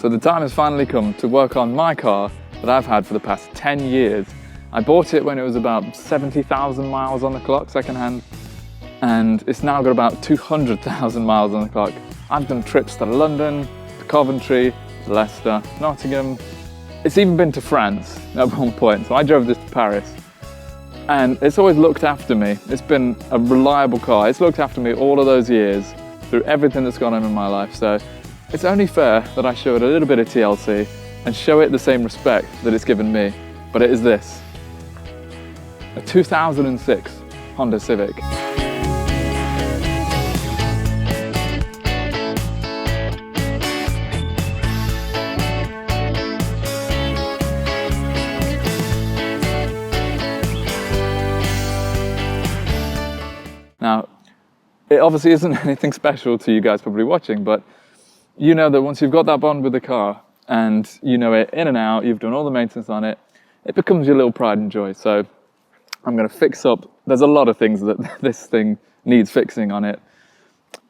So the time has finally come to work on my car that I've had for the past 10 years. I bought it when it was about 70,000 miles on the clock, secondhand, and it's now got about 200,000 miles on the clock. I've done trips to London, to Coventry, to Leicester, Nottingham. It's even been to France at one point, so I drove this to Paris. And it's always looked after me. It's been a reliable car. It's looked after me all of those years through everything that's gone on in my life. So it's only fair that I show it a little bit of TLC and show it the same respect that it's given me. But it is this, a 2006 Honda Civic. Now, it obviously isn't anything special to you guys probably watching, but you know that once you've got that bond with the car and you know it in and out, you've done all the maintenance on it, it becomes your little pride and joy. So I'm going to fix up, there's a lot of things that this thing needs fixing on it,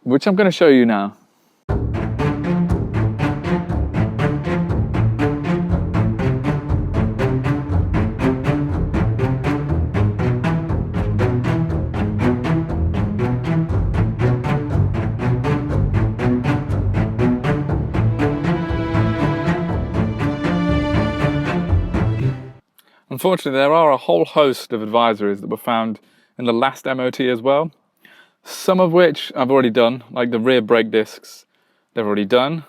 which I'm going to show you now. Unfortunately, there are a whole host of advisories that were found in the last MOT as well. Some of which I've already done, like the rear brake discs, they've already done.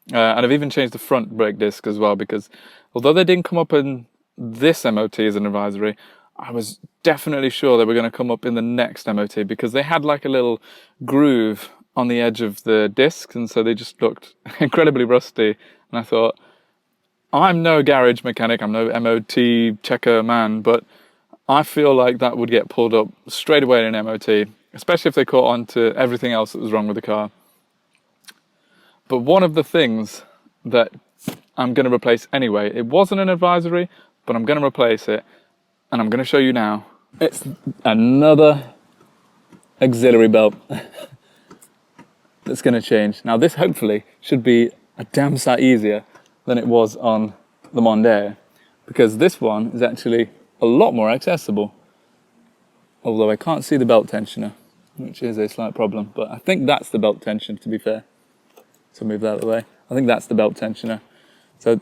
And I've even changed the front brake disc as well, because although they didn't come up in this MOT as an advisory, I was definitely sure they were going to come up in the next MOT, because they had like a little groove on the edge of the discs, and so they just looked incredibly rusty. And I thought, I'm no garage mechanic, I'm no MOT checker man, but I feel like that would get pulled up straight away in an MOT, especially if they caught on to everything else that was wrong with the car. But one of the things that I'm going to replace anyway, it wasn't an advisory, but I'm going to replace it, and I'm going to show you now. It's another auxiliary belt that's going to change. Now this hopefully should be a damn sight easier than it was on the Mondeo, because this one is actually a lot more accessible. Although I can't see the belt tensioner, which is a slight problem, but I think that's the belt tensioner, to be fair. So move that out of the way. I think that's the belt tensioner. So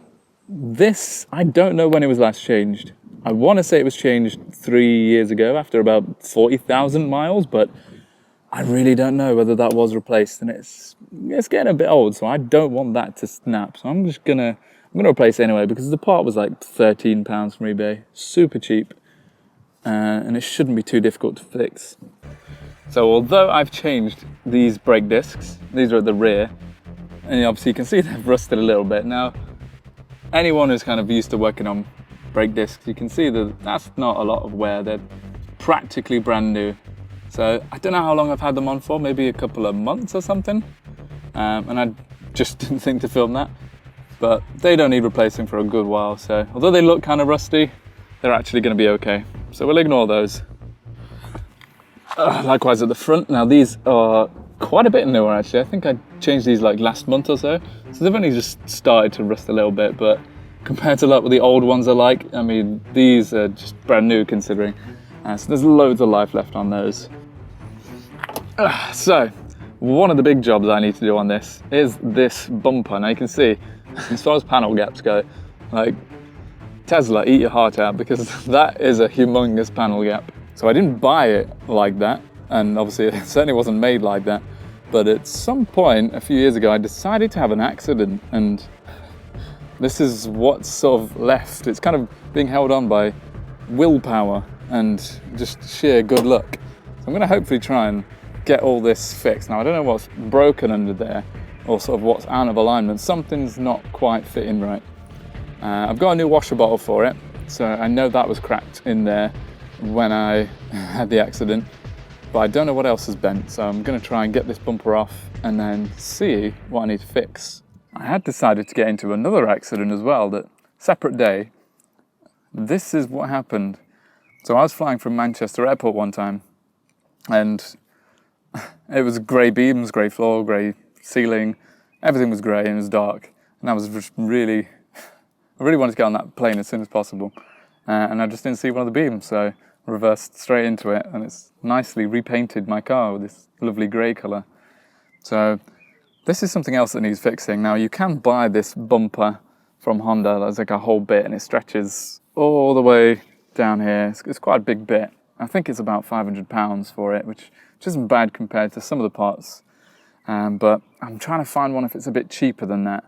this, I don't know when it was last changed. I want to say it was changed 3 years ago after about 40,000 miles, but I really don't know whether that was replaced, and it's getting a bit old, so I don't want that to snap. So I'm gonna replace it anyway, because the part was like £13 from eBay, super cheap, and it shouldn't be too difficult to fix. So although I've changed these brake discs, these are at the rear, and obviously you can see they've rusted a little bit. Now, anyone who's kind of used to working on brake discs, you can see that that's not a lot of wear. They're practically brand new. So I don't know how long I've had them on for, maybe a couple of months or something. And I just didn't think to film that. But they don't need replacing for a good while. So although they look kind of rusty, they're actually going to be okay. So we'll ignore those. Likewise at the front. Now these are quite a bit newer actually. I think I changed these like last month or so. So they've only just started to rust a little bit. But compared to like what the old ones are like, I mean, these are just brand new considering. So there's loads of life left on those. So one of the big jobs I need to do on this is this bumper. Now you can see, as far as panel gaps go, like Tesla, eat your heart out, because that is a humongous panel gap. So I didn't buy it like that, and obviously it certainly wasn't made like that. But at some point a few years ago, I decided to have an accident, and this is what's sort of left. It's kind of being held on by willpower and just sheer good luck. So I'm going to hopefully try and get all this fixed. Now I don't know what's broken under there, or sort of what's out of alignment. Something's not quite fitting right. I've got a new washer bottle for it, so I know that was cracked in there when I had the accident, but I don't know what else has bent. So I'm going to try and get this bumper off and then see what I need to fix. I had decided to get into another accident as well, that separate day. This is what happened. So I was flying from Manchester Airport one time, and it was grey beams, grey floor, grey ceiling, everything was grey and it was dark. And I was just really, I really wanted to get on that plane as soon as possible. And I just didn't see one of the beams, so I reversed straight into it, and it's nicely repainted my car with this lovely grey colour. So this is something else that needs fixing. Now, you can buy this bumper from Honda. There's like a whole bit, and it stretches all the way down here. It's quite a big bit. I think it's about £500 for it, which isn't bad compared to some of the parts. But I'm trying to find one if it's a bit cheaper than that.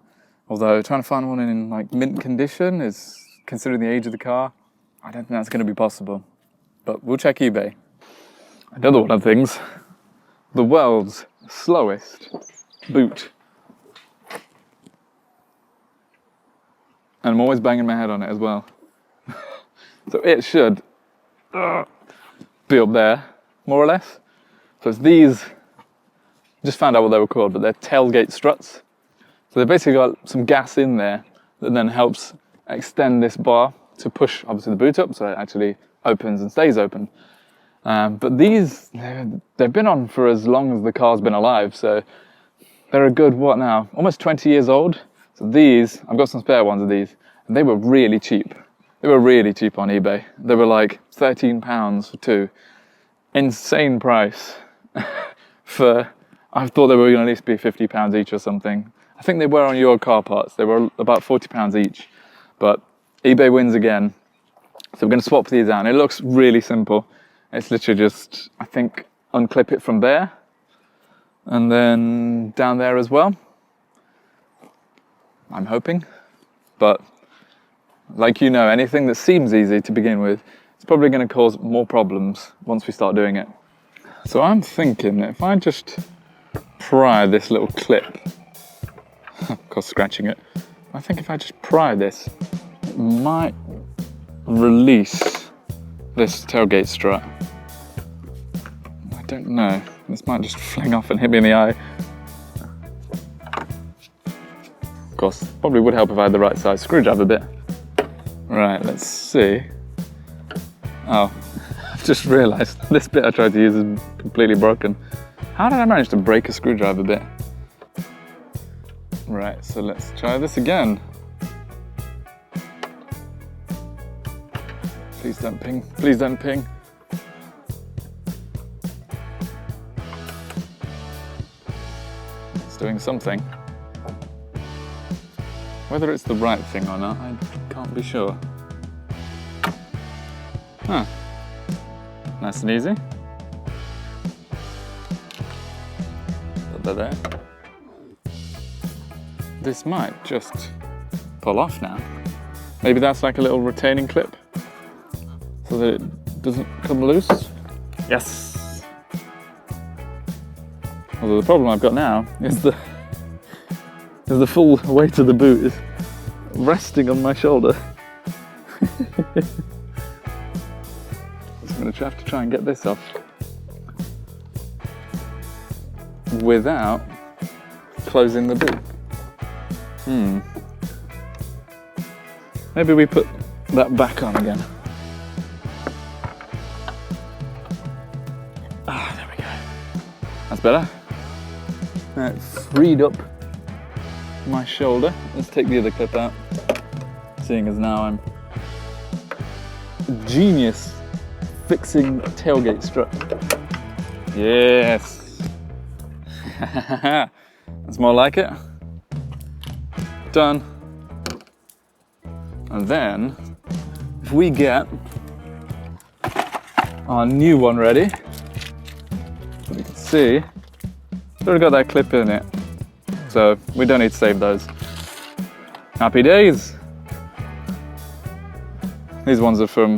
Although trying to find one in like mint condition is, considering the age of the car, I don't think that's going to be possible. But we'll check eBay. Another one of the things, the world's slowest boot. And I'm always banging my head on it as well. So it should be up there, more or less. So it's these, just found out what they were called, but they're tailgate struts. So they've basically got some gas in there that then helps extend this bar to push, obviously, the boot up, so it actually opens and stays open. But these, they've been on for as long as the car's been alive, so they're a good, what now, almost 20 years old. So these, I've got some spare ones of these, and they were really cheap. They were really cheap on eBay. They were like £13 for two. Insane price for, I thought they were going to at least be £50 each or something. I think they were on your car parts. They were about £40 each, but eBay wins again. So we're going to swap these out. And it looks really simple. It's literally just, I think, unclip it from there and then down there as well. I'm hoping, but like you know, anything that seems easy to begin with, it's probably going to cause more problems once we start doing it. So I'm thinking if I just pry this little clip, of course scratching it, I think if I just pry this, it might release this tailgate strut. I don't know, this might just fling off and hit me in the eye. Of course, probably would help if I had the right size screwdriver bit. Right, let's see. Oh, I've just realised this bit I tried to use is completely broken. How did I manage to break a screwdriver bit? Right, so let's try this again. Please don't ping, please don't ping. It's doing something. Whether it's the right thing or not, I can't be sure. Huh. Nice and easy. Put that there. This might just pull off now. Maybe that's like a little retaining clip so that it doesn't come loose. Yes! Although the problem I've got now is the full weight of the boot is resting on my shoulder. I'm going to have to try and get this off without closing the boot. Maybe we put that back on again. Ah, there we go. That's better. Now it's freed up my shoulder. Let's take the other clip out, seeing as now I'm a genius fixing tailgate strut. Yes. That's more like it. Done. And then, if we get our new one ready, so we can see, it's already got that clip in it. So we don't need to save those. Happy days. These ones are from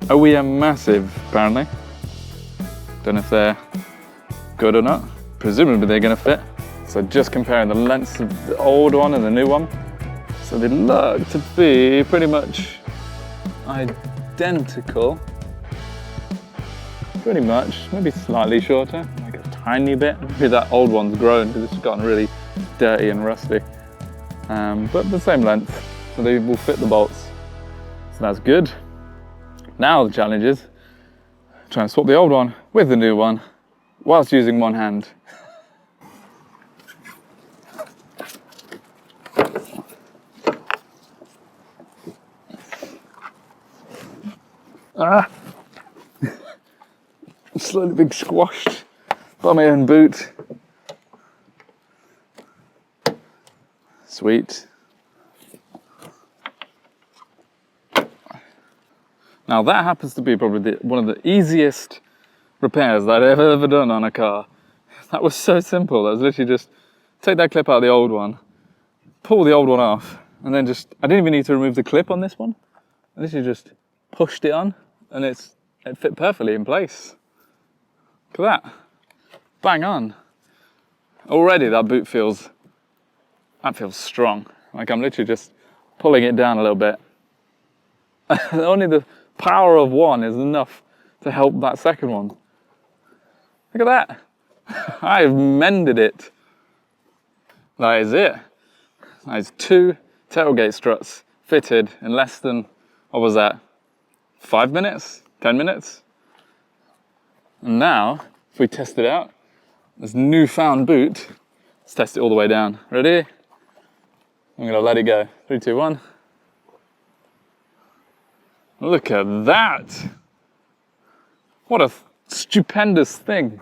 OEM Massive, apparently. Don't know if they're good or not. Presumably they're gonna fit. So just comparing the lengths of the old one and the new one. So they look to be pretty much identical. Pretty much, maybe slightly shorter, like a tiny bit. Maybe that old one's grown because it's gotten really dirty and rusty. But the same length, so they will fit the bolts. So that's good. Now the challenge is trying to swap the old one with the new one whilst using one hand. Ah! Slowly being squashed by my own boot. Sweet. Now that happens to be probably one of the easiest repairs that I've ever done on a car. That was so simple. That was literally just take that clip out of the old one, pull the old one off, and then just, I didn't even need to remove the clip on this one. I literally just pushed it on and it fit perfectly in place. Look at that. Bang on. Already that boot feels strong. Like I'm literally just pulling it down a little bit. Only the power of one is enough to help that second one. Look at that. I've mended it. That is it. That is 2 tailgate struts fitted in less than, what was that, 5 minutes? 10 minutes? And now, if we test it out, this newfound boot, let's test it all the way down. Ready? I'm gonna let it go. 3, 2, 1. Look at that. What a stupendous thing.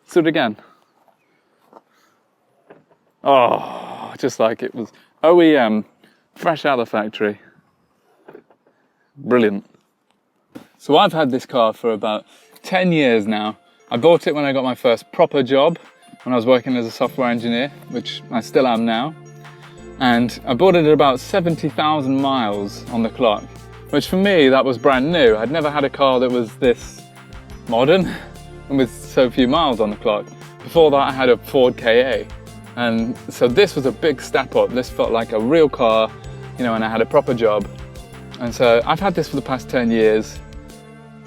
Let's do it again. Oh, just like it was OEM, fresh out of the factory. Brilliant. So I've had this car for about 10 years now. I bought it when I got my first proper job, when I was working as a software engineer, which I still am now. And I bought it at about 70,000 miles on the clock, which for me, that was brand new. I'd never had a car that was this modern and with so few miles on the clock. Before that, I had a Ford Ka. And so this was a big step up. This felt like a real car, you know, and I had a proper job. And so I've had this for the past 10 years.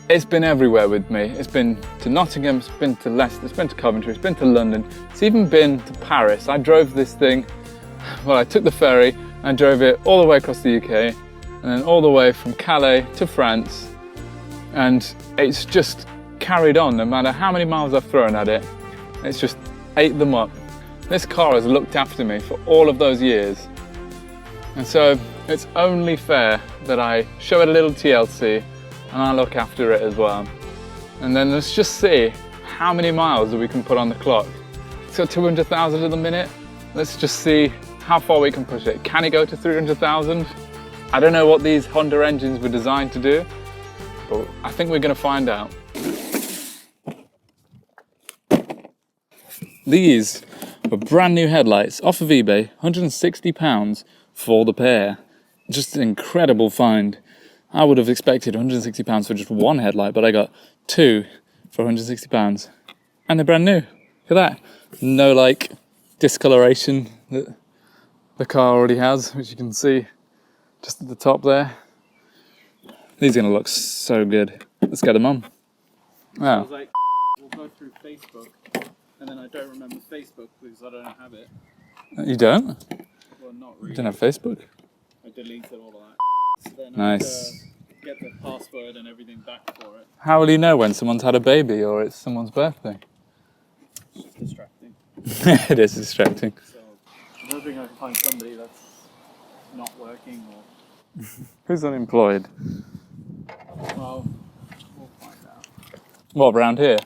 It's been everywhere with me. It's been to Nottingham, it's been to Leicester, it's been to Coventry, it's been to London. It's even been to Paris. I drove this thing, well, I took the ferry and drove it all the way across the UK and then all the way from Calais to France. And it's just carried on, no matter how many miles I've thrown at it. It's just ate them up. This car has looked after me for all of those years. And so it's only fair that I show it a little TLC and I look after it as well. And then let's just see how many miles that we can put on the clock. It's got 200,000 at the minute. Let's just see how far we can push it. Can it go to 300,000? I don't know what these Honda engines were designed to do, but I think we're gonna find out. These were brand new headlights off of eBay, £160 for the pair. Just an incredible find. I would have expected £160 for just one headlight, but I got 2 for £160. And they're brand new. Look at that. No like discoloration that the car already has, which you can see just at the top there. These are gonna look so good. Let's get them on. Wow. I was like, we'll go through Facebook, and then I don't remember Facebook because I don't have it. You don't? Well, not really. You don't have Facebook? I deleted all of that. So then Nice. I get the password and everything back for it. How will you know when someone's had a baby or it's someone's birthday? It's just distracting. It is distracting. So I'm hoping I can find somebody that's not working or... Who's unemployed? Well, we'll find out. What, around here?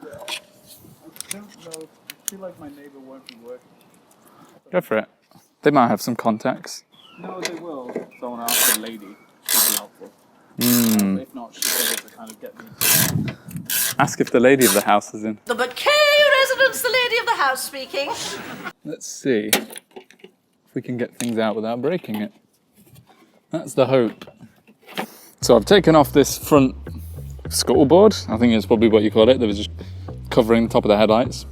Yeah. I don't know. I feel like my neighbour won't be working. Go for it. They might have some contacts. No, they will. Someone ask a lady. Should be helpful. If not, she'll be able to kind of get me. Ask if the lady of the house is in. The Mackay residence, the lady of the house speaking. Let's see if we can get things out without breaking it. That's the hope. So I've taken off this front scuttlebutt. I think it's probably what you call it. That was just covering the top of the headlights.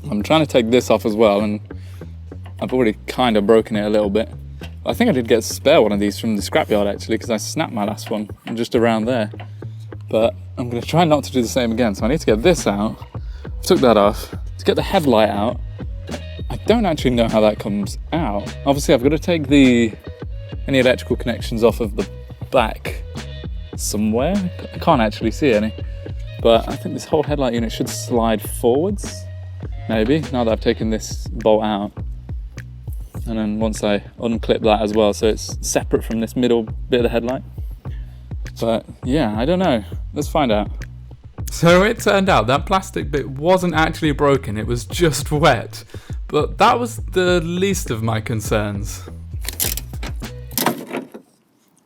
I'm trying to take this off as well, and I've already kind of broken it a little bit. I think I did get a spare one of these from the scrapyard actually, because I snapped my last one just around there. But I'm going to try not to do the same again. So I need to get this out. I took that off. To get the headlight out, I don't actually know how that comes out. Obviously I've got to take any electrical connections off of the back somewhere. I can't actually see any. But I think this whole headlight unit should slide forwards, maybe, now that I've taken this bolt out. And then once I unclip that as well, so it's separate from this middle bit of the headlight, But yeah, I don't know. Let's find out. So it turned out that plastic bit wasn't actually broken, it was just wet. But that was the least of my concerns.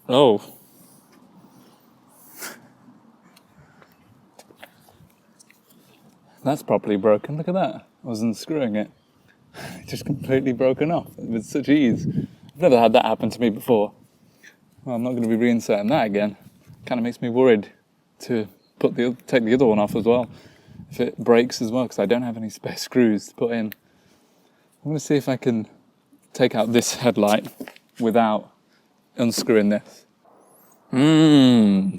Oh. That's properly broken, look at that. I was unscrewing it. Just completely broken off with such ease. I've never had that happen to me before. Well, I'm not going to be reinserting that again. Kind of makes me worried to take the other one off as well, if it breaks as well, because I don't have any spare screws to put in. I'm going to see if I can take out this headlight without unscrewing this.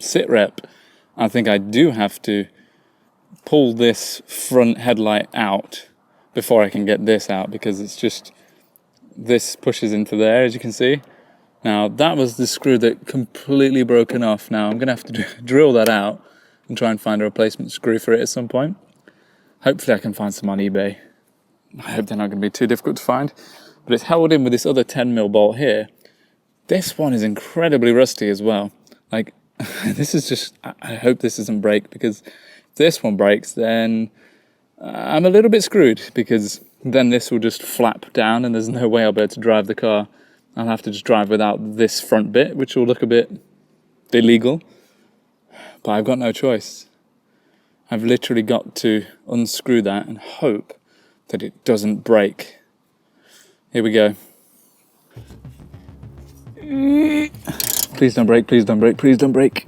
Sit rep. I think I do have to pull this front headlight out before I can get this out, because it's just, this pushes into there, as you can see. Now that was the screw that completely broken off. Now I'm going to have to drill that out and try and find a replacement screw for it at some point. Hopefully I can find some on eBay. I hope they're not going to be too difficult to find. But it's held in with this other 10mm bolt here. This one is incredibly rusty as well. Like, this is just, I hope this doesn't break, because if this one breaks, then I'm a little bit screwed, because then this will just flap down and there's no way I'll be able to drive the car. I'll have to just drive without this front bit, which will look a bit illegal. But I've got no choice. I've literally got to unscrew that and hope that it doesn't break. Here we go. Please don't break, please don't break, please don't break.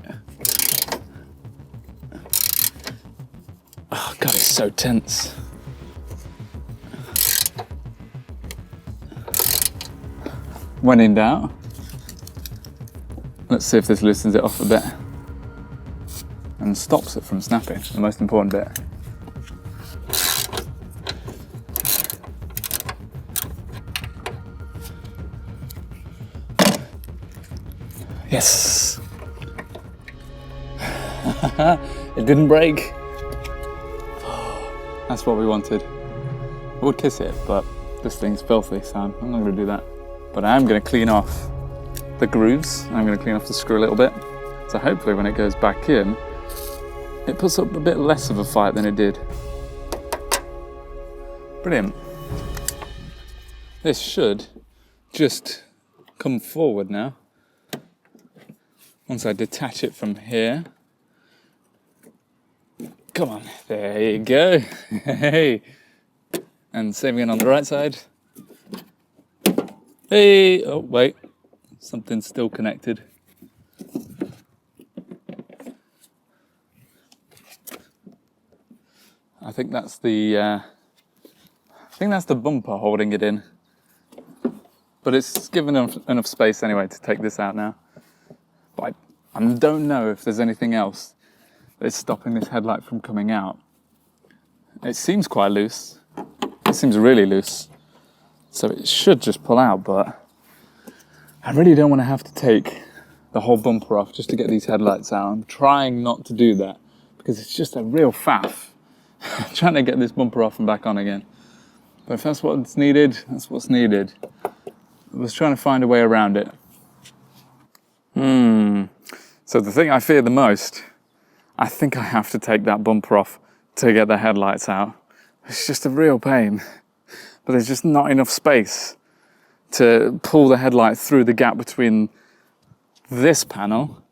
Oh God, it's so tense. When in doubt, let's see if this loosens it off a bit and stops it from snapping, the most important bit. Yes! It didn't break. That's what we wanted. I would kiss it, but this thing's filthy, so I'm not going to do that. But I am going to clean off the grooves. I'm going to clean off the screw a little bit. So hopefully when it goes back in, it puts up a bit less of a fight than it did. Brilliant. This should just come forward now. Once I detach it from here. Come on, there you go. Hey. And same again on the right side. Hey, oh wait, something's still connected. I think that's the bumper holding it in. But it's given enough space anyway to take this out now. But I don't know if there's anything else that's stopping this headlight from coming out. It seems quite loose. It seems really loose. So it should just pull out, but I really don't want to have to take the whole bumper off just to get these headlights out. I'm trying not to do that because it's just a real faff trying to get this bumper off and back on again. But if that's what's needed, that's what's needed. I was trying to find a way around it. So the thing I fear the most, I think I have to take that bumper off to get the headlights out. It's just a real pain. But there's just not enough space to pull the headlight through the gap between this panel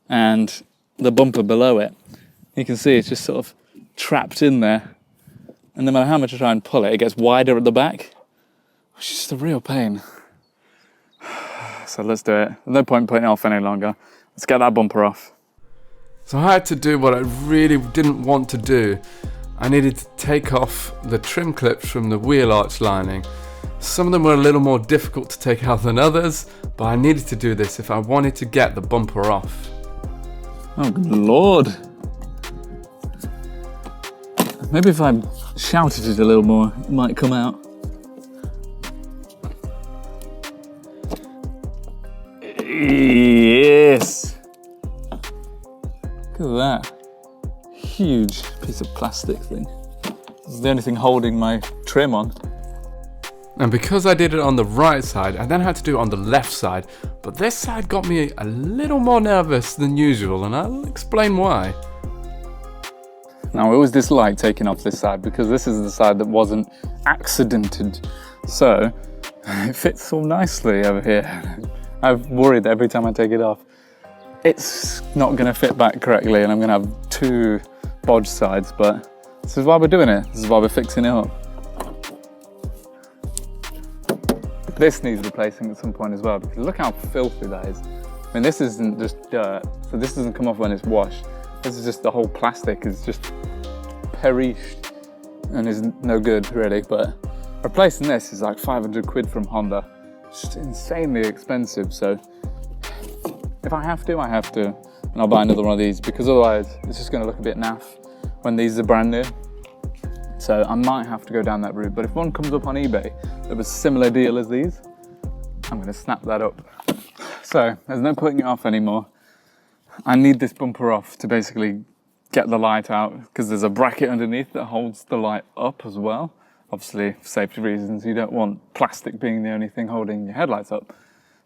and the bumper below it. You can see it's just sort of trapped in there. And no matter how much I try and pull it, it gets wider at the back. It's just a real pain. So let's do it. There's no point putting it off any longer. Let's get that bumper off. So I had to do what I really didn't want to do. I needed to take off the trim clips from the wheel arch lining. Some of them were a little more difficult to take out than others, but I needed to do this if I wanted to get the bumper off. Oh, good Lord. Maybe if I shouted it a little more, it might come out. Yes! Look at that. Huge piece of plastic thing. This is the only thing holding my trim on. And because I did it on the right side, I then had to do it on the left side. But this side got me a little more nervous than usual, and I'll explain why. Now I always dislike taking off this side because this is the side that wasn't accidented. So it fits so nicely over here. I've worried every time I take it off, it's not gonna fit back correctly and I'm gonna have two bodge sides, but this is why we're doing it. This is why we're fixing it up. This needs replacing at some point as well because look how filthy that is. I mean, this isn't just dirt, so this doesn't come off when it's washed. This is just the whole plastic is just perished and is no good really, but replacing this is like 500 quid from Honda. It's just insanely expensive, so if I have to, I have to, and I'll buy another one of these because otherwise it's just gonna look a bit naff when these are brand new. So I might have to go down that route, but if one comes up on eBay that was a similar deal as these, I'm gonna snap that up. So there's no putting it off anymore. I need this bumper off to basically get the light out because there's a bracket underneath that holds the light up as well. Obviously, for safety reasons, you don't want plastic being the only thing holding your headlights up.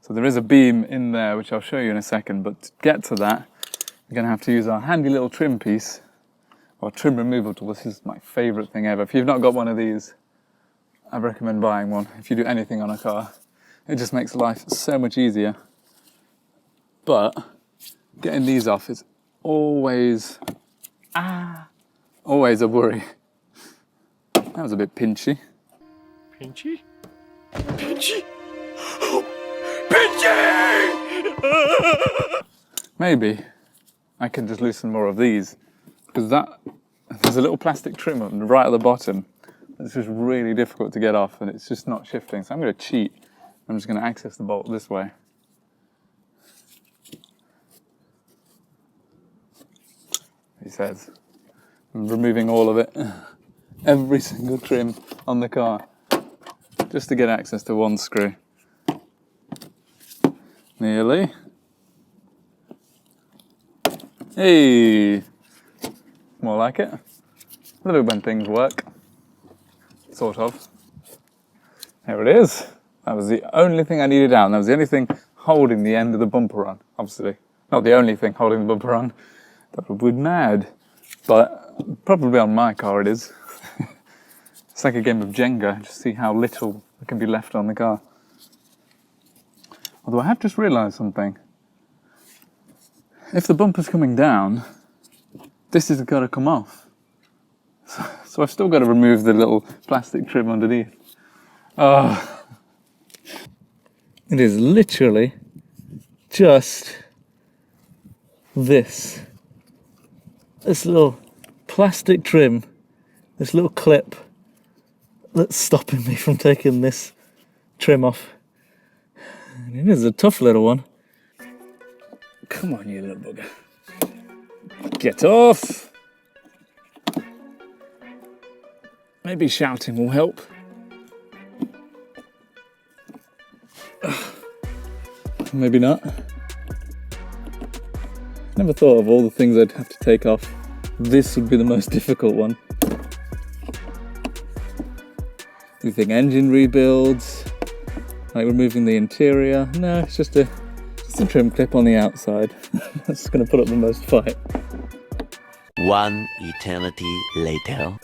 So there is a beam in there, which I'll show you in a second, but to get to that, we're gonna have to use our handy little trim piece, or trim removal tool. This is my favorite thing ever. If you've not got one of these, I recommend buying one. If you do anything on a car, it just makes life so much easier. But getting these off is always a worry. That was a bit pinchy. Pinchy? Pinchy? Pinchy! Maybe I can just loosen more of these because there's a little plastic trim right at the bottom. It's just really difficult to get off and it's just not shifting. So I'm going to cheat. I'm just going to access the bolt this way. He says, I'm removing all of it, every single trim on the car, just to get access to one screw. Nearly. Hey, more like it. Love it when things work, sort of. There it is. That was the only thing I needed out, and that was the only thing holding the end of the bumper on, obviously. Not the only thing holding the bumper on. That would be mad, but probably on my car it is. It's like a game of Jenga, just see how little can be left on the car. Although I have just realised something. If the bumper's coming down, this has got to come off. So I've still got to remove the little plastic trim underneath. Oh. It is literally just this little plastic trim, this little clip that's stopping me from taking this trim off. And it is a tough little one. Come on, you little bugger. Get off! Maybe shouting will help. Maybe not. Never thought of all the things I'd have to take off. This would be the most difficult one. You think engine rebuilds, like removing the interior? No, it's just a trim clip on the outside. That's going to put up the most fight. One eternity later.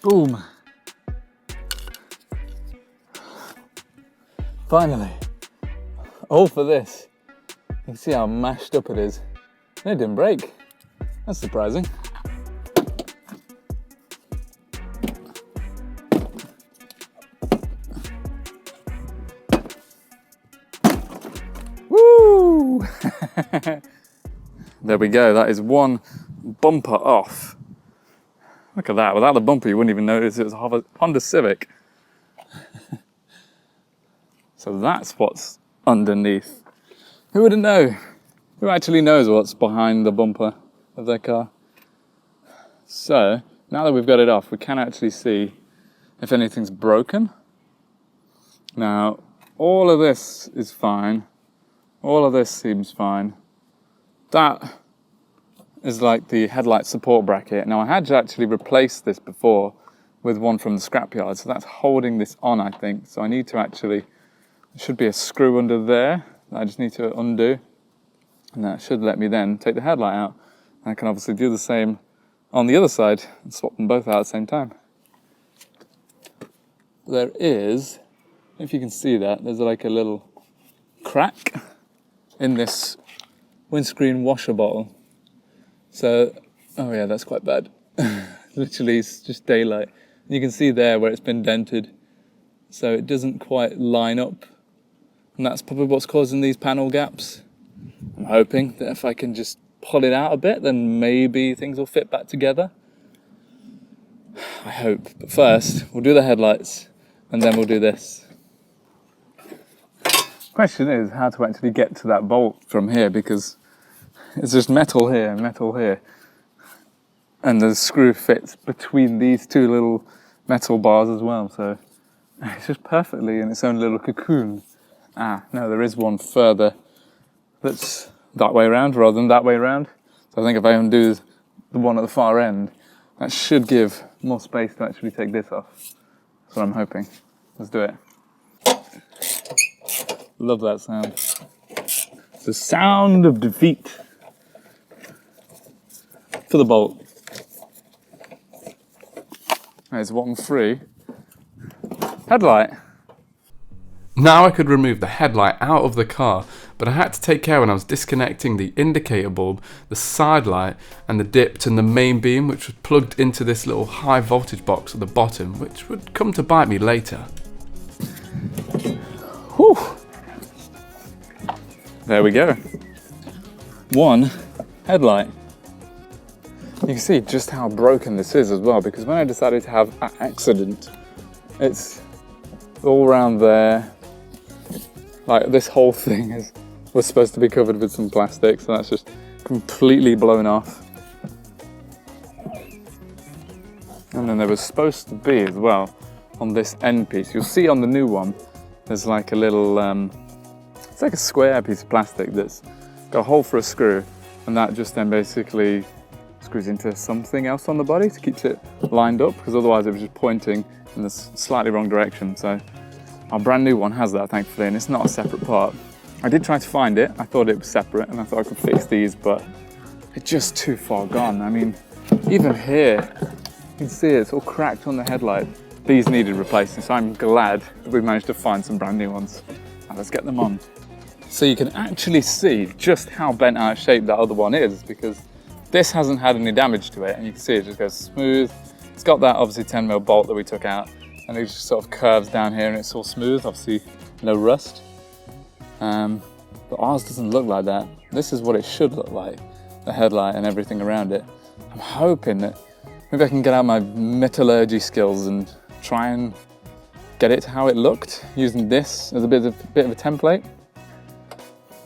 Boom. Finally. All for this. You can see how mashed up it is. And it didn't break. That's surprising. Woo! There we go. That is one bumper off. Look at that. Without the bumper, you wouldn't even notice it was a Honda Civic. So that's what's underneath. Who wouldn't know? Who actually knows what's behind the bumper of their car? So, now that we've got it off, we can actually see if anything's broken. Now, all of this is fine. All of this seems fine. That is like the headlight support bracket. Now I had to actually replace this before with one from the scrapyard, so that's holding this on, I think. So I need to actually, there should be a screw under there that I just need to undo, and that should let me then take the headlight out. And I can obviously do the same on the other side and swap them both out at the same time. There is, if you can see that, there's like a little crack in this windscreen washer bottle. So, oh yeah, that's quite bad. Literally, it's just daylight. You can see there where it's been dented, so it doesn't quite line up. And that's probably what's causing these panel gaps. I'm hoping that if I can just pull it out a bit, then maybe things will fit back together. I hope. But first, we'll do the headlights, and then we'll do this. Question is how to actually get to that bolt from here, because it's just metal here, and the screw fits between these two little metal bars as well, so it's just perfectly in its own little cocoon. Ah, no, there is one further that's that way around rather than that way around. So I think if I undo the one at the far end, that should give more space to actually take this off. That's what I'm hoping. Let's do it. Love that sound. The sound of defeat. For the bolt. There's one free. Headlight. Now I could remove the headlight out of the car, but I had to take care when I was disconnecting the indicator bulb, the side light, and the dipped and the main beam, which was plugged into this little high voltage box at the bottom, which would come to bite me later. Whew. There we go. One headlight. You can see just how broken this is as well, because when I decided to have an accident, it's all around there. Like this whole thing was supposed to be covered with some plastic, so that's just completely blown off. And then there was supposed to be as well on this end piece. You'll see on the new one, there's like a little, it's like a square piece of plastic that's got a hole for a screw, and that just then basically screws into something else on the body to keep it lined up, because otherwise it was just pointing in the slightly wrong direction. So our brand new one has that, thankfully, and it's not a separate part. I did try to find it. I thought it was separate, and I thought I could fix these, but it's just too far gone. I mean, even here, you can see it's all cracked on the headlight. These needed replacing, so I'm glad that we managed to find some brand new ones. Now let's get them on. So you can actually see just how bent out of shape that other one is, because this hasn't had any damage to it, and you can see it just goes smooth. It's got that obviously 10mm bolt that we took out, and it just sort of curves down here and it's all smooth, obviously no rust. But ours doesn't look like that. This is what it should look like, the headlight and everything around it. I'm hoping that maybe I can get out my metallurgy skills and try and get it to how it looked, using this as a bit of a template.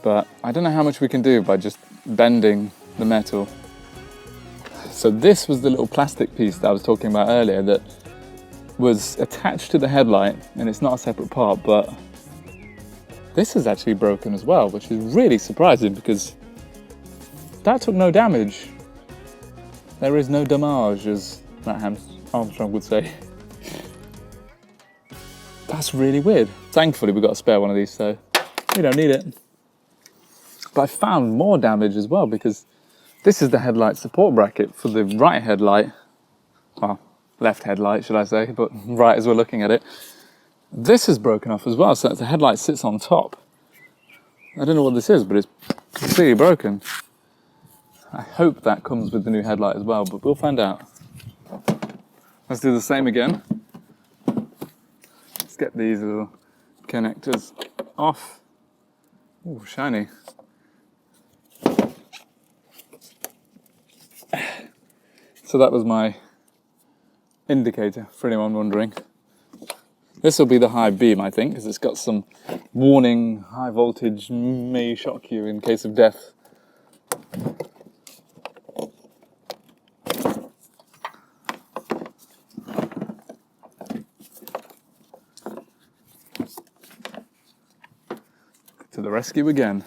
But I don't know how much we can do by just bending the metal. So this was the little plastic piece that I was talking about earlier that was attached to the headlight, and it's not a separate part, but this is actually broken as well, which is really surprising because that took no damage. There is no damage, as Matt Armstrong would say. That's really weird. Thankfully we got a spare one of these, so we don't need it. But I found more damage as well, because this is the headlight support bracket for the right headlight. Well, left headlight, should I say, but right as we're looking at it. This is broken off as well, so that the headlight sits on top. I don't know what this is, but it's completely broken. I hope that comes with the new headlight as well, but we'll find out. Let's do the same again. Let's get these little connectors off. Ooh, shiny. So that was my indicator, for anyone wondering. This will be the high beam, I think, because it's got some warning, high voltage may shock you in case of death. To the rescue again.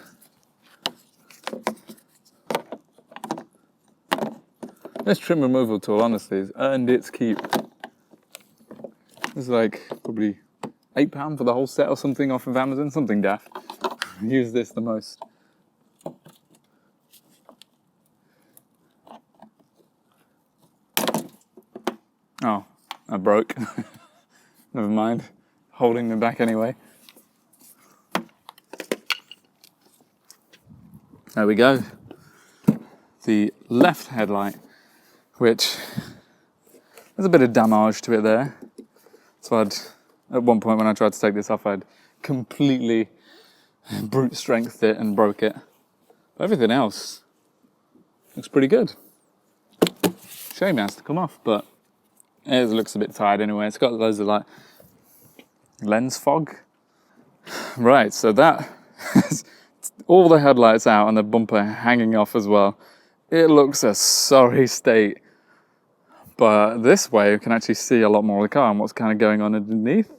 This trim removal tool, honestly, has earned its keep. It's like probably £8 for the whole set or something off of Amazon, something daft. I use this the most. Oh, I broke. Never mind. Holding me back anyway. There we go. The left headlight, which there's a bit of damage to it there. So at one point when I tried to take this off, I'd completely brute strengthed it and broke it. But everything else looks pretty good. Shame it has to come off, but it looks a bit tired anyway. It's got loads of like lens fog. Right, so that has all the headlights out and the bumper hanging off as well. It looks a sorry state. But this way we can actually see a lot more of the car and what's kind of going on underneath.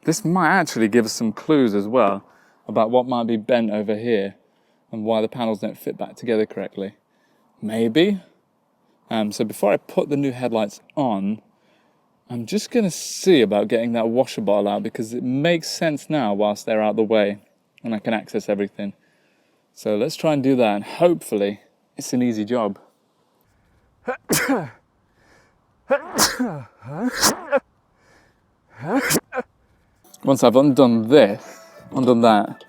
This might actually give us some clues as well about what might be bent over here and why the panels don't fit back together correctly. Maybe. So before I put the new headlights on, I'm just going to see about getting that washer bottle out because it makes sense now whilst they're out the way and I can access everything. So let's try and do that and hopefully it's an easy job. Once I've undone that,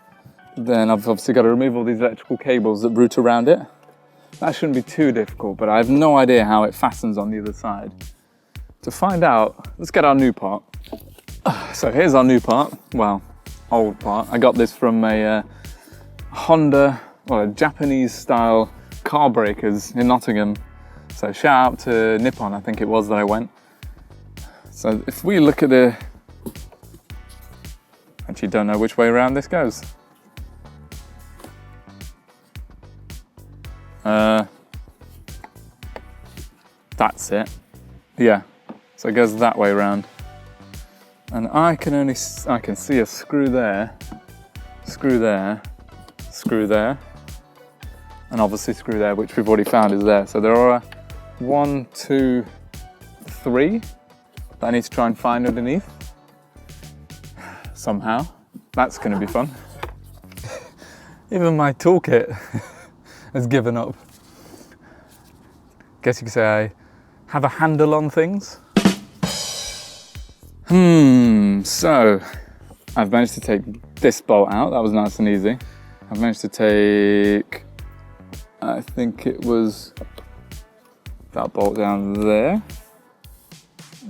then I've obviously got to remove all these electrical cables that route around it. That shouldn't be too difficult, but I have no idea how it fastens on the other side. To find out, let's get our new part. So here's our new part, well, old part. I got this from a Honda, well, a Japanese style car breakers in Nottingham. So shout out to Nippon, I think it was that I went. So if we look at the, actually don't know which way around this goes. That's it. Yeah, so it goes that way around. And I can see a screw there, screw there, screw there, and obviously screw there, which we've already found is there. So there are 1, 2, 3 that I need to try and find underneath somehow. That's going to be fun. Even my toolkit has given up. Guess you could say I have a handle on things. So I've managed to take this bolt out. That was nice and easy. I've managed to take, I think it was that bolt down there.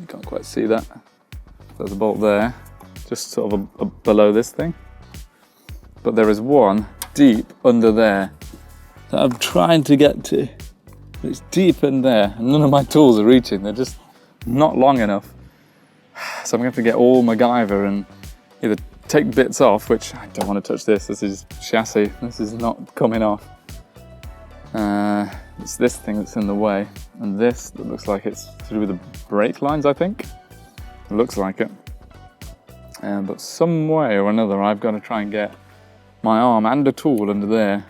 You can't quite see that. There's a bolt there, just sort of below this thing. But there is one deep under there that I'm trying to get to. It's deep in there, and none of my tools are reaching. They're just not long enough. So I'm going to have to get all MacGyver and either take bits off, which I don't want to touch this. This is chassis. This is not coming off. It's this thing that's in the way, and this that looks like it's to do with the brake lines, I think. It looks like it. But some way or another, I've got to try and get my arm and a tool under there.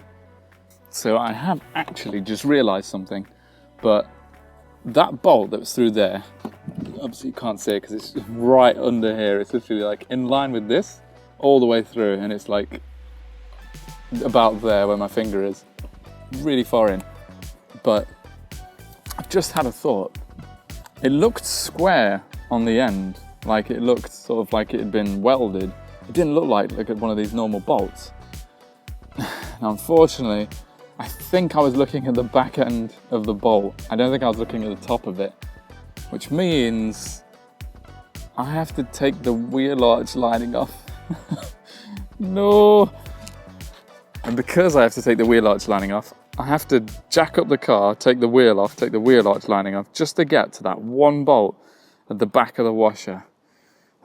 So I have actually just realised something, but that bolt that was through there, obviously you can't see it because it's right under here. It's literally like in line with this all the way through, and it's like about there where my finger is, really far in. But I've just had a thought. It looked square on the end, like it looked sort of like it had been welded. It didn't look like one of these normal bolts. Now, unfortunately, I think I was looking at the back end of the bolt. I don't think I was looking at the top of it, which means I have to take the wheel arch lining off. No. And because I have to take the wheel arch lining off, I have to jack up the car, take the wheel off, take the wheel arch lining off, just to get to that one bolt at the back of the washer.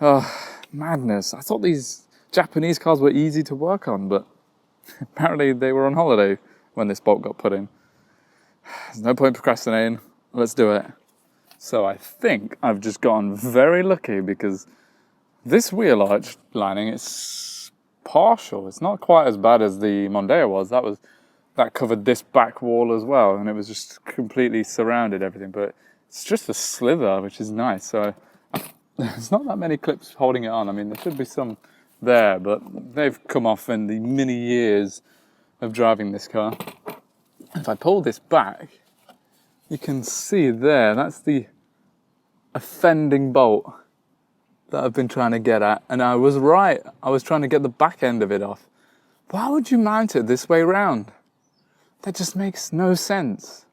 Oh, madness. I thought these Japanese cars were easy to work on, but apparently they were on holiday when this bolt got put in. There's no point procrastinating. Let's do it. So I think I've just gotten very lucky because this wheel arch lining is partial. It's not quite as bad as the Mondeo was. That was that covered this back wall as well, and it was just completely surrounded everything. But it's just a slither, which is nice. So there's not that many clips holding it on. I mean, there should be some there, but they've come off in the many years of driving this car. If I pull this back, you can see there, that's the offending bolt that I've been trying to get at. And I was right, I was trying to get the back end of it off. Why would you mount it this way round? That just makes no sense.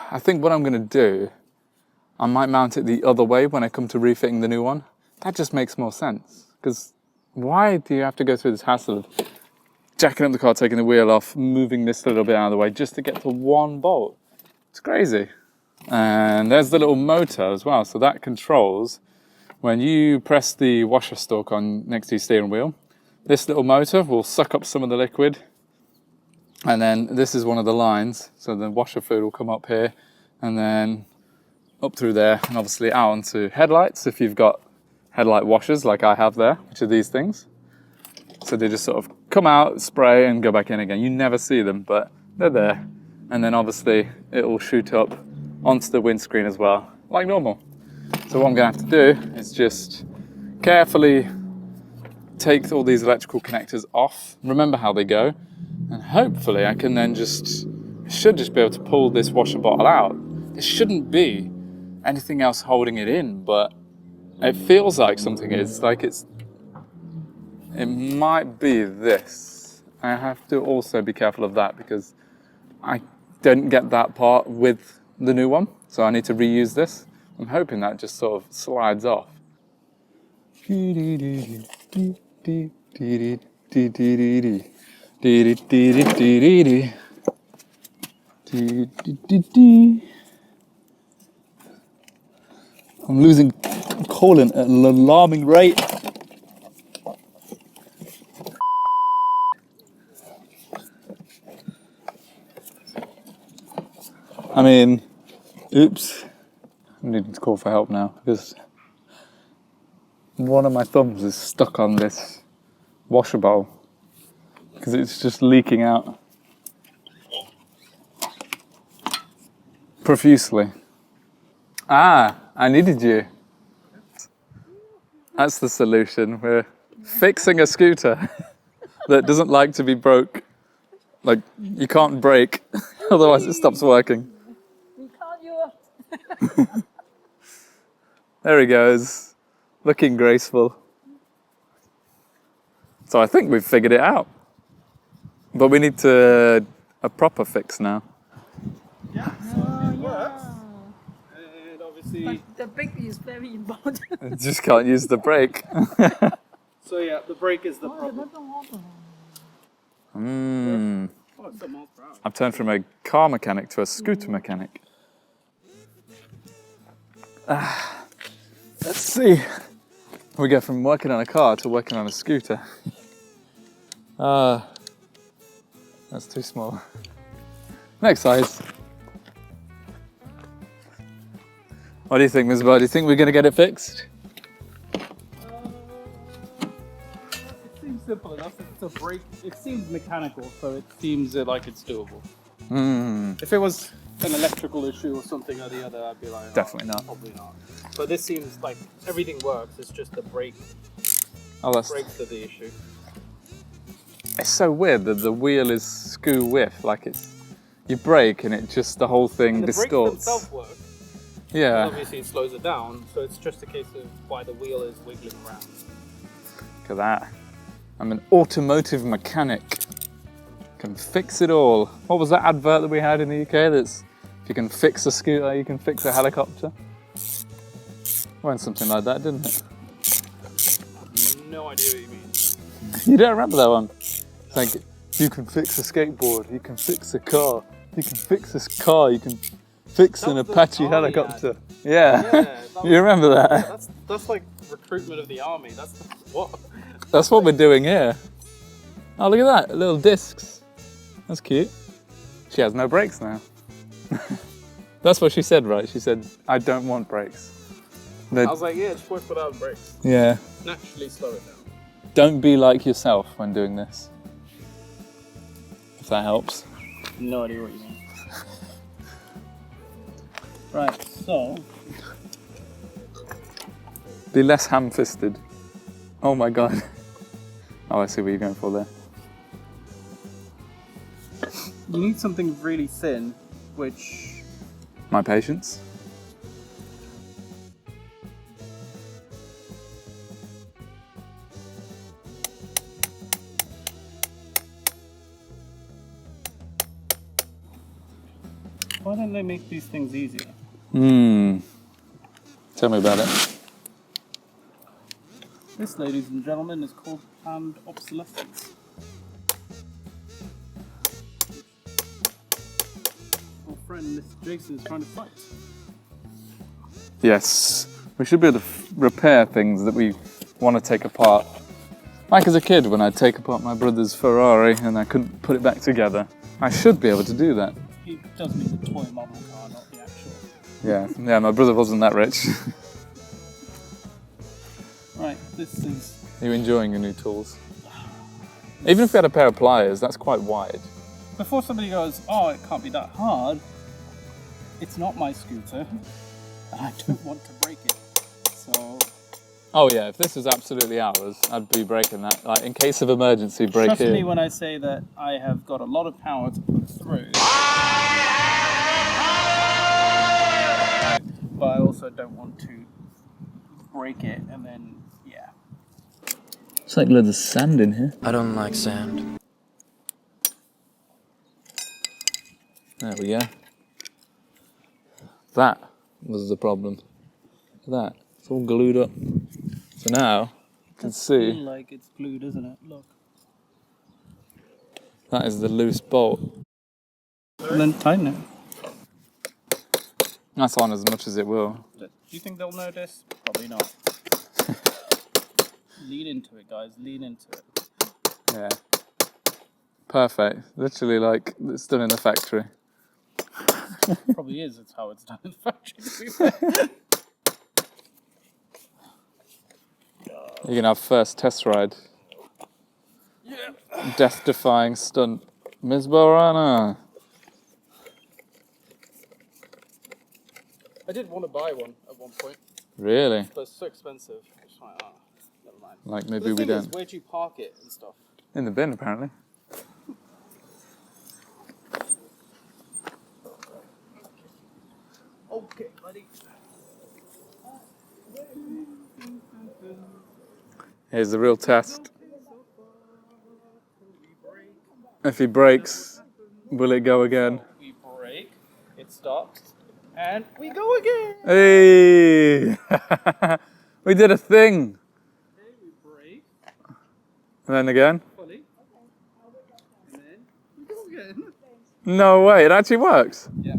I think what I'm gonna do, I might mount it the other way when I come to refitting the new one. That just makes more sense. Because why do you have to go through this hassle of jacking up the car, taking the wheel off, moving this a little bit out of the way just to get to one bolt? It's crazy. And there's the little motor as well. So that controls when you press the washer stalk on next to your steering wheel. This little motor will suck up some of the liquid. And then this is one of the lines. So the washer fluid will come up here and then up through there and obviously out onto headlights if you've got headlight washers like I have there, which are these things. So they just sort of come out, spray and go back in again. You never see them, but they're there. And then obviously it will shoot up onto the windscreen as well, like normal. So what I'm gonna have to do is just carefully take all these electrical connectors off, remember how they go, and hopefully I can then should just be able to pull this washer bottle out. There shouldn't be anything else holding it in, but it feels like something is, it might be this. I have to also be careful of that because I didn't get that part with the new one, so I need to reuse this. I'm hoping that just sort of slides off. I'm losing coolant at an alarming rate. I mean, oops. I'm needing to call for help now because one of my thumbs is stuck on this washer bowl because it's just leaking out profusely. Ah, I needed you. That's the solution. We're fixing a scooter that doesn't like to be broke. Like, you can't brake, otherwise it stops working. There he goes, looking graceful. So I think we've figured it out. But we need a proper fix now. Yeah, so it works. And obviously... But the brake is very important. I just can't use the brake. So yeah, the brake is the problem. Oh, it's a miles per hour. I've turned from a car mechanic to a scooter mechanic. Let's see. We go from working on a car to working on a scooter. That's too small. Next size. What do you think, Ms. Bird? Do you think we're going to get it fixed? It seems simple enough. It's a brake. It seems mechanical, so it seems like it's doable. If it was an electrical issue or something or the other, I'd be like, Definitely not. Probably not. But this seems like everything works. It's just the brake. Brakes are the issue. It's so weird that the wheel is skew width, like you brake and it just, the whole thing The distorts. brakes themselves work. Yeah. Obviously, it slows it down, so it's just a case of why the wheel is wiggling around. Look at that. I'm an automotive mechanic. Can fix it all. What was that advert that we had in the UK that's, if you can fix a scooter, you can fix a helicopter? Went something like that, didn't it? No idea what you mean. You don't remember that one? It's like, you can fix a skateboard, you can fix a car, you can fix this car, you can fix an Apache helicopter. Yeah, you remember that? Yeah, that's like recruitment of the army. What? That's what we're doing here. Oh, look at that, little discs. That's cute. She has no brakes now. That's what she said, right? She said, I don't want brakes. I was like, yeah, just work without brakes. Yeah. Naturally slow it down. Don't be like yourself when doing this. if that helps. No idea what you mean. Right, so Be less ham-fisted. Oh my god. Oh, I see what you're going for there. you need something really thin, which My patience. why don't they make these things easier? Tell me about it. This, ladies and gentlemen, is called planned obsolescence. Our friend Mr. Jason is trying to fight. Yes. We should be able to repair things that we want to take apart. Like as a kid when I'd take apart my brother's Ferrari and I couldn't put it back together. I should be able to do that. He does mean the toy model car, not the actual. Yeah, my brother wasn't that rich. Right, this is... Are you enjoying your new tools? Even if we had a pair of pliers, that's quite wide. Before somebody goes, oh, it can't be that hard, it's not my scooter, and I don't want to break it. So, Oh yeah, if this was absolutely ours, I'd be breaking that. Like, in case of emergency, break trust here. me when I say that I have got a lot of power to put through. But I also don't want to break it and then, yeah. It's like loads of sand in here. I don't like sand. There we go. That was the problem. Look at that. It's all glued up. So now, you can I see, feel like it's glued, isn't it? Look. that is the loose bolt. And then tighten it. That's on as much as it will. Do you think they'll notice? Probably not. Lean into it, guys. Lean into it. Yeah. Perfect. Literally like it's done in the factory. Probably is. It's how it's done in the factory, to be fair. You can have first test ride. Yeah. Death-defying stunt. Ms. Borana. I did want to buy one at one point, Really? but it's so expensive. It's like, never mind. Like maybe The we thing is, don't. where'd you park it and stuff? In the bin apparently. Okay, buddy. Here's the real test. If he breaks, will it go again? We brake, it stops, and we go again. Hey! We did a thing! Okay, we brake, And then again? fully, and then we go again. No way, it actually works. Yeah.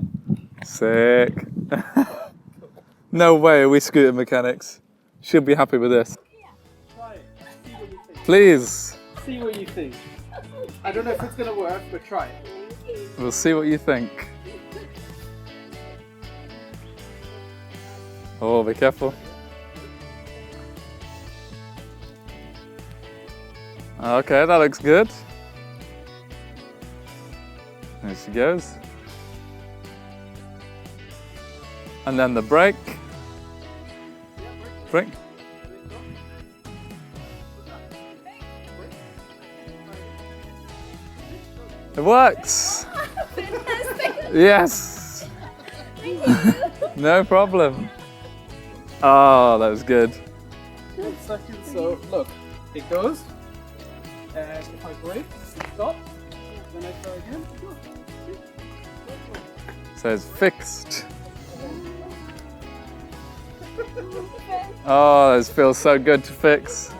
Sick. No way, we scooter mechanics. Should be happy with this. Try it. See what you think. Please, See what you think. I don't know if it's gonna work, but try it. we'll see what you think. Oh, be careful. Okay, that looks good. There she goes. And then the brake. Brake. It works! Yes! No problem. Oh, that was good. 1 second, so look, it goes, and if I brake, it stops, then I try again. Says fixed. Oh, this feels so good to fix.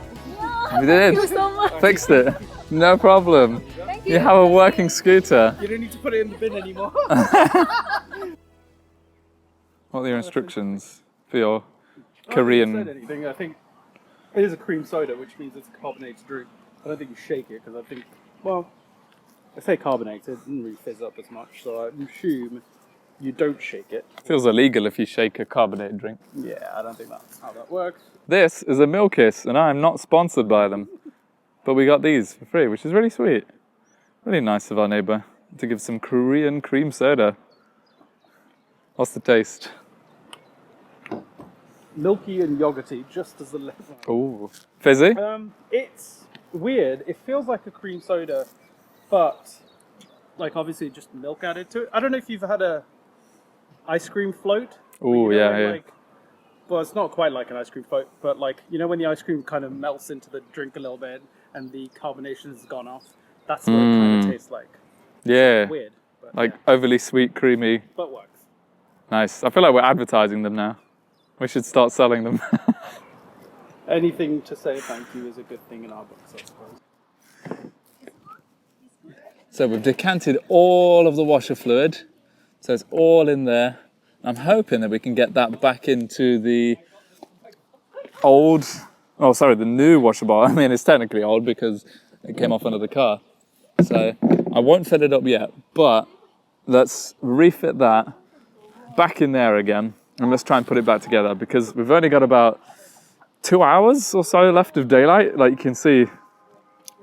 We did. Thank you so much. Fixed it. No problem. Thank You have a working scooter. You don't need to put it in the bin anymore. What are your instructions for your I Korean? haven't said anything. I think it is a cream soda, which means it's a carbonated drink. I don't think you shake it because I think, well, I say carbonated, it didn't really fizz up as much, so I assume you don't shake it. Feels illegal if you shake a carbonated drink. Yeah, I don't think that's how that works. This is a Milk Kiss, and I'm not sponsored by them. But we got these for free, which is really sweet. Really nice of our neighbour to give some Korean cream soda. What's the taste? Milky and yogurty, just as the left one. Ooh. Fizzy? It's weird. It feels like a cream soda, but like obviously just milk added to it. I don't know if you've had a ice cream float. Ooh, You know, yeah, when, yeah. Like, well, it's not quite like an ice cream float, but like, you know when the ice cream kind of melts into the drink a little bit and the carbonation has gone off? That's what it kind of tastes like. Yeah. Weird, but Like yeah, overly sweet, creamy. but works. Nice. I feel like we're advertising them now. We should start selling them. Anything to say thank you is a good thing in our books, I suppose. So we've decanted all of the washer fluid. So it's all in there. I'm hoping that we can get that back into the the new washer bottle. I mean, it's technically old because it came off under the car. So I won't fill it up yet, but let's refit that back in there again. And let's try and put it back together because we've only got about 2 hours or so left of daylight. Like you can see,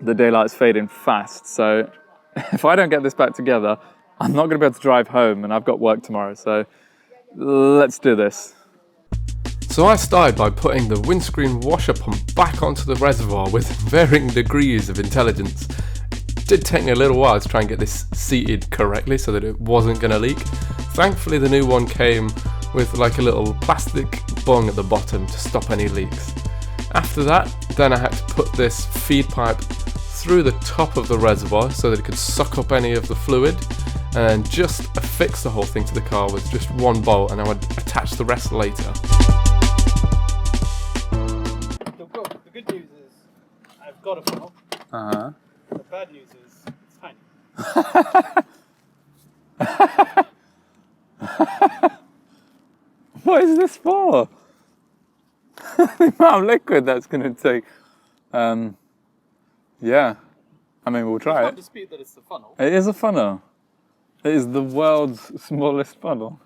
the daylight's fading fast. So if I don't get this back together, I'm not going to be able to drive home and I've got work tomorrow. So let's do this. So I started by putting the windscreen washer pump back onto the reservoir with varying degrees of intelligence. It did take me a little while to try and get this seated correctly so that it wasn't going to leak. Thankfully the new one came with like a little plastic bung at the bottom to stop any leaks. After that, then I had to put this feed pipe through the top of the reservoir so that it could suck up any of the fluid, and just affix the whole thing to the car with just one bolt, and I would attach the rest later. The good news is I've got a funnel. Uh-huh. The bad news is it's tiny. What is this for? The amount of liquid that's going to take. Yeah. I mean, we'll try I it. can't dispute that it's the funnel. It is a funnel. It is the world's smallest funnel.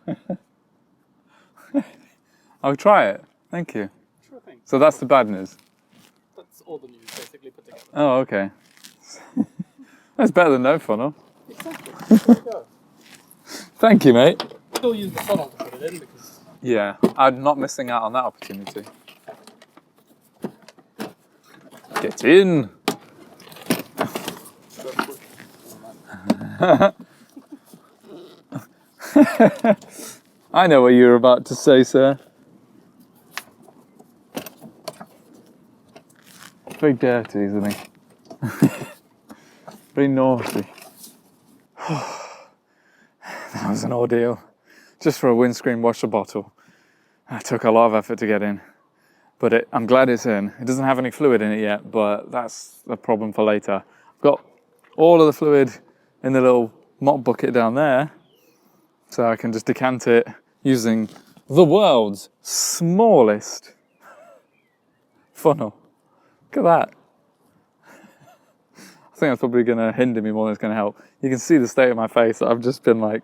I'll try it. Thank you. Sure thing. So that's the bad news. That's all the news basically put together. Oh, okay. That's better than no funnel. Exactly. There you go. Thank you, mate. Still use the funnel to put it in because Yeah, I'm not missing out on that opportunity. Get in. I know what you're about to say, sir. Very dirty, isn't he? Very naughty. That was an ordeal. Just for a windscreen washer bottle. It took a lot of effort to get in. But I'm glad it's in. It doesn't have any fluid in it yet, but that's a problem for later. I've got all of the fluid in the little mop bucket down there, so I can just decant it using the world's smallest funnel. Look at that. I think that's probably going to hinder me more than it's going to help. You can see the state of my face. I've just been like,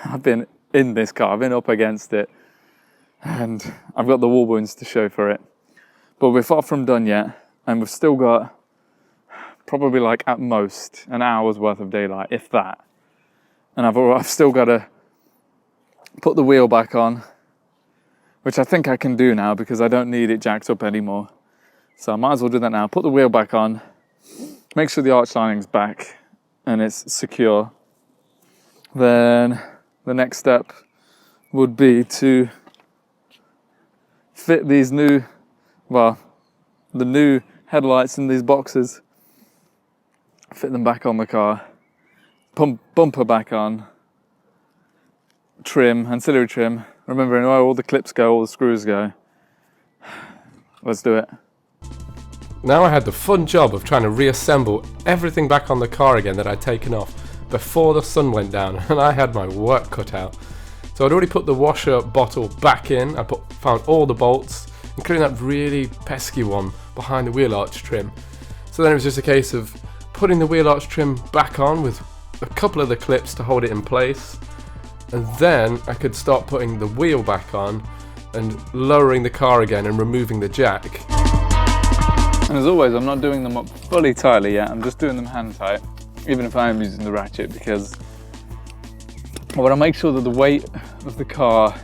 I've been in this car, I've been up against it, and I've got the wall wounds to show for it. But we're far from done yet, and we've still got probably like at most an hour's worth of daylight, if that. And I've still got to put the wheel back on, which I think I can do now because I don't need it jacked up anymore. So I might as well do that now. Put the wheel back on, make sure the arch lining's back and it's secure. Then the next step would be to fit these new, the new headlights in these boxes, fit them back on the car, bumper back on, trim, ancillary trim, remembering where all the clips go, all the screws go. Let's do it. Now I had the fun job of trying to reassemble everything back on the car again that I'd taken off before the sun went down, and I had my work cut out. So I'd already put the washer bottle back in, found all the bolts, including that really pesky one behind the wheel arch trim. So then it was just a case of putting the wheel arch trim back on with a couple of the clips to hold it in place, and then I could start putting the wheel back on and lowering the car again and removing the jack. And as always, I'm not doing them up fully tightly yet, I'm just doing them hand tight. even if I am using the ratchet, because I want to make sure that the weight of the car,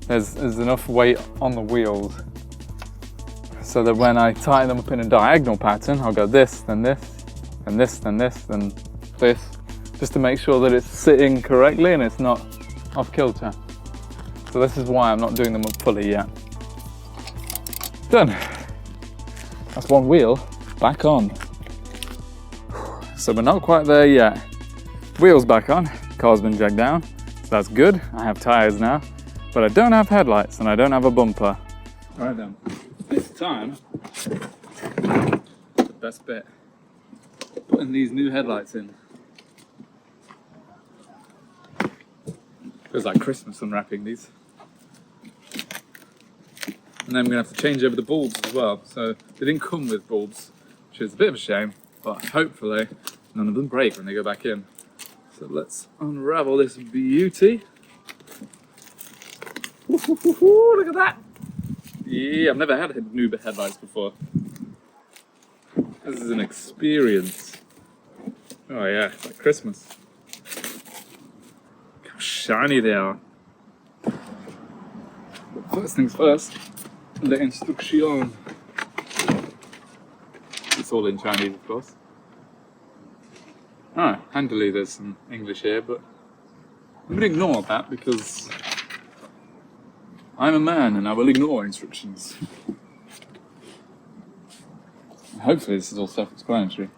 there's enough weight on the wheels so that when I tighten them up in a diagonal pattern, I'll go this, then this, then this, then this, then this, just to make sure that it's sitting correctly and it's not off kilter. So this is why I'm not doing them up fully yet. Done. That's one wheel back on. So we're not quite there yet. Wheels back on, car's been jacked down, so that's good. I have tyres now, but I don't have headlights and I don't have a bumper. All right then, it's time. The best bit, putting these new headlights in. Feels like Christmas unwrapping these. And then I'm gonna have to change over the bulbs as well. So they didn't come with bulbs, which is a bit of a shame, but hopefully none of them break when they go back in. So let's unravel this beauty. Look at that! Yeah, I've never had new headlights before. This is an experience. Oh yeah, it's like Christmas. Look how shiny they are. But first things first, the instruction. It's all in Chinese, of course. Alright, handily there's some English here, but I'm going to ignore that because I'm a man and I will ignore instructions. Hopefully this is all self-explanatory.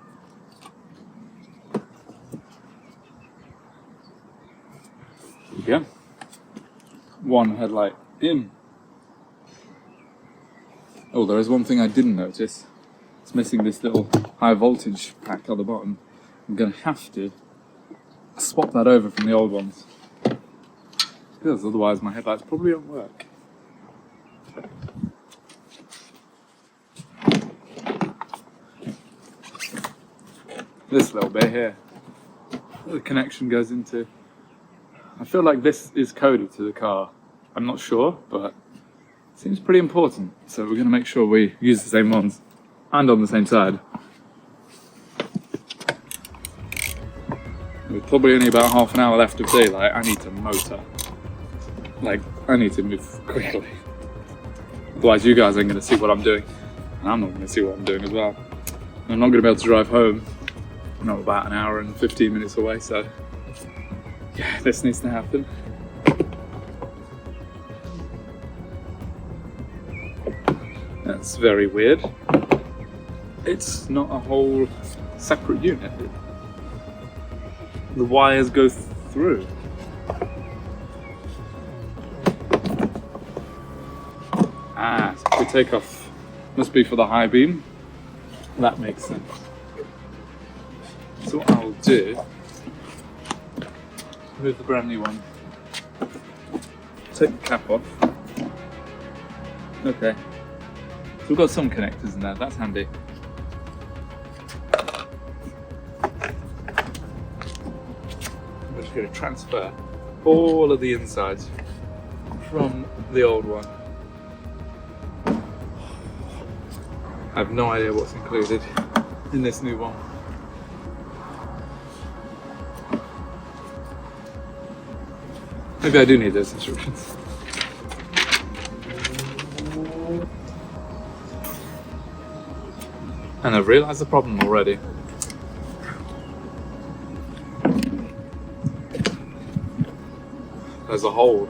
Yeah. One headlight in. Oh, there is one thing I didn't notice. It's missing this little high voltage pack on the bottom. I'm going to have to swap that over from the old ones, because otherwise my headlights probably won't work. This little bit here, the connection goes into, I feel like this is coded to the car. I'm not sure, but it seems pretty important. So we're going to make sure we use the same ones and on the same side. With probably only about half an hour left of daylight, I need to motor. Like, I need to move quickly. Otherwise you guys aren't going to see what I'm doing. And I'm not going to see what I'm doing as well. And I'm not going to be able to drive home. I'm not about an hour and 15 minutes away, so yeah, this needs to happen. That's very weird. It's not a whole separate unit. The wires go through. Ah, so if we take off, must be for the high beam. That makes sense. So what I'll do, move the brand new one, take the cap off. Okay, so we've got some connectors in there, that's handy. We're just going to transfer all of the insides from the old one. I have no idea what's included in this new one. Maybe I do need those instructions. And I've realised the problem already. There's a hole.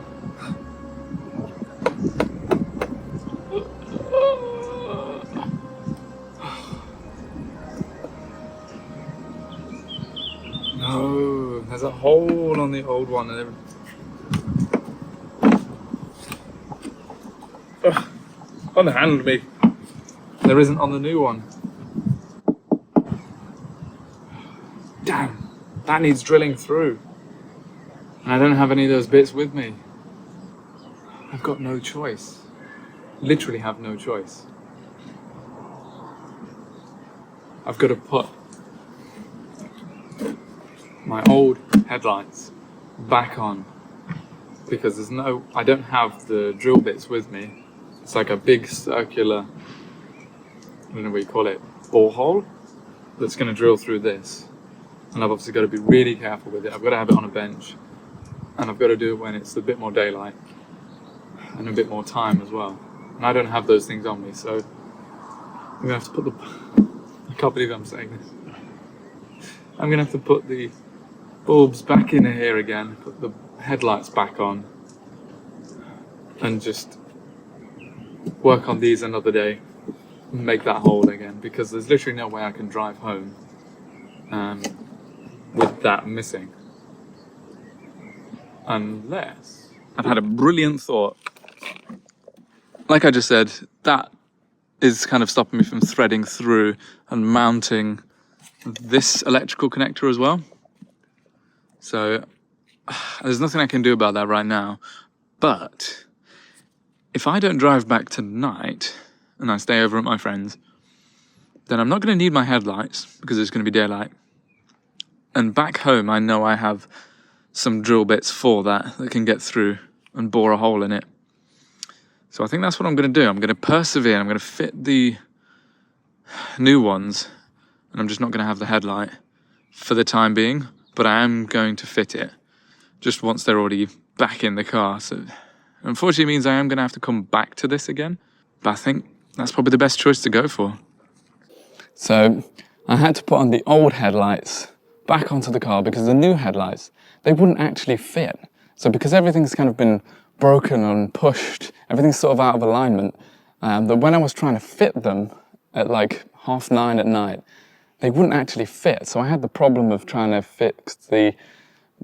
No, there's a hole on the old one and everything. Unhand me. There isn't on the new one. Damn, that needs drilling through. And I don't have any of those bits with me. I've got no choice. Literally have no choice. I've got to put my old headlights back on because I don't have the drill bits with me. It's like a big circular, I don't know what you call it, borehole that's going to drill through this. and I've obviously got to be really careful with it. I've got to have it on a bench, and I've got to do it when it's a bit more daylight and a bit more time as well. And I don't have those things on me, so I'm gonna have to put the. I can't believe I'm saying this. I'm gonna have to put the bulbs back in here again, put the headlights back on, and just work on these another day, and make that whole again, because there's literally no way I can drive home with that missing. Unless I've had a brilliant thought. Like I just said, that is kind of stopping me from threading through and mounting this electrical connector as well. So there's nothing I can do about that right now. But if I don't drive back tonight and I stay over at my friend's, then I'm not going to need my headlights because it's going to be daylight. And back home, I know I have some drill bits for that can get through and bore a hole in it. So I think that's what I'm going to do. I'm going to persevere. I'm going to fit the new ones, and I'm just not going to have the headlight for the time being, but I am going to fit it just once they're already back in the car. So unfortunately it means I am going to have to come back to this again, but I think that's probably the best choice to go for. So I had to put on the old headlights back onto the car because the new headlights, they wouldn't actually fit. So because everything's kind of been broken and pushed, everything's sort of out of alignment, that when I was trying to fit them at like 9:30 at night, they wouldn't actually fit. So I had the problem of trying to fix the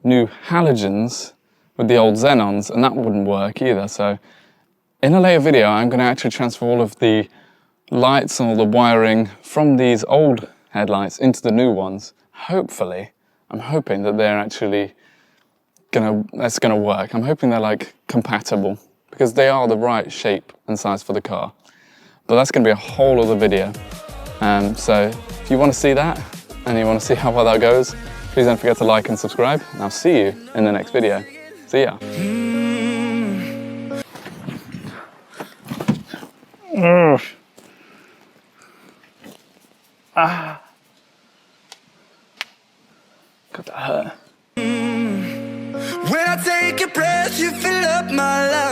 new halogens with the old xenons, and that wouldn't work either. So in a later video, I'm going to actually transfer all of the lights and all the wiring from these old headlights into the new ones. Hopefully, I'm hoping that they're actually that's gonna work. I'm hoping they're like compatible because they are the right shape and size for the car. But that's gonna be a whole other video. So if you want to see that and you want to see how well that goes, please don't forget to like and subscribe. And I'll see you in the next video. See ya. God, that hurt. When I take a breath, you fill up my life.